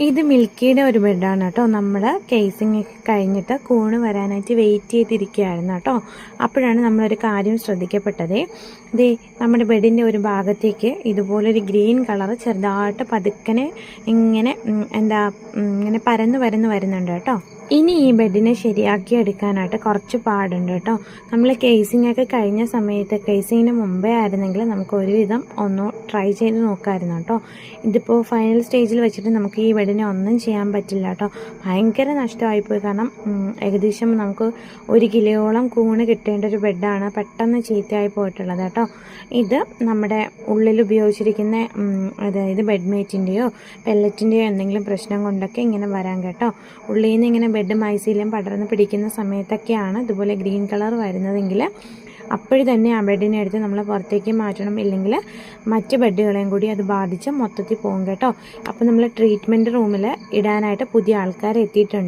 ഇത് മിൽക്കിയുടെ ഒരു ബെഡാണ് കേട്ടോ. നമ്മൾ കേസിംഗ് ഒക്കെ കഴിഞ്ഞിട്ട് കൂണ് വരാനായിട്ട് വെയിറ്റ് ചെയ്തിരിക്കുകയായിരുന്നു കേട്ടോ. അപ്പോഴാണ് നമ്മളൊരു കാര്യം ശ്രദ്ധിക്കപ്പെട്ടത്. ദേ നമ്മുടെ ബെഡിൻ്റെ ഒരു ഭാഗത്തേക്ക് ഇതുപോലൊരു ഗ്രീൻ കളർ ചെറുതായിട്ട് പതുക്കനെ ഇങ്ങനെ ഇങ്ങനെ പരന്ന് വരുന്നുണ്ട് കേട്ടോ. ഇനി ഈ ബെഡിനെ ശരിയാക്കി എടുക്കാനായിട്ട് കുറച്ച് പാടുണ്ട് കേട്ടോ. നമ്മൾ കേസിംഗ് ഒക്കെ കഴിഞ്ഞ സമയത്ത്, കേസിങ്ങിന് മുമ്പേ ആയിരുന്നെങ്കിൽ നമുക്ക് ഒരുവിധം ഒന്ന് ട്രൈ ചെയ്ത് നോക്കാമായിരുന്നു കേട്ടോ. ഇതിപ്പോൾ ഫൈനൽ സ്റ്റേജിൽ വെച്ചിട്ട് നമുക്ക് ഈ ബെഡിനെ ഒന്നും ചെയ്യാൻ പറ്റില്ല കേട്ടോ. ഭയങ്കര നഷ്ടമായിപ്പോയി. കാരണം ഏകദേശം നമുക്ക് 1 കിലോയോളം കൂണ് കിട്ടേണ്ട ഒരു ബെഡാണ് പെട്ടെന്ന് ചീത്തയായി പോയിട്ടുള്ളത് കേട്ടോ. ഇത് നമ്മുടെ ഉള്ളിൽ ഉപയോഗിച്ചിരിക്കുന്ന അതായത് ബെഡ്മേറ്റിൻ്റെയോ പെല്ലറ്റിൻ്റെയോ എന്തെങ്കിലും പ്രശ്നം കൊണ്ടൊക്കെ ഇങ്ങനെ വരാം കേട്ടോ. ഉള്ളിൽ നിന്ന് ഇങ്ങനെ ബെഡ് മൈസീലിയം പടർന്ന് പിടിക്കുന്ന സമയത്തൊക്കെയാണ് ഇതുപോലെ ഗ്രീൻ കളർ വരുന്നതെങ്കിൽ അപ്പോഴ് തന്നെ ആ ബെഡിനെ എടുത്ത് നമ്മൾ പുറത്തേക്ക് മാറ്റണം. ഇല്ലെങ്കിൽ മറ്റ് ബെഡുകളെയും കൂടി അത് ബാധിച്ച് മൊത്തത്തിൽ പോകും കേട്ടോ. അപ്പോൾ നമ്മൾ ട്രീറ്റ്മെൻറ്റ് റൂമിൽ ഇടാനായിട്ട് പുതിയ ആൾക്കാർ എത്തിയിട്ടുണ്ട്.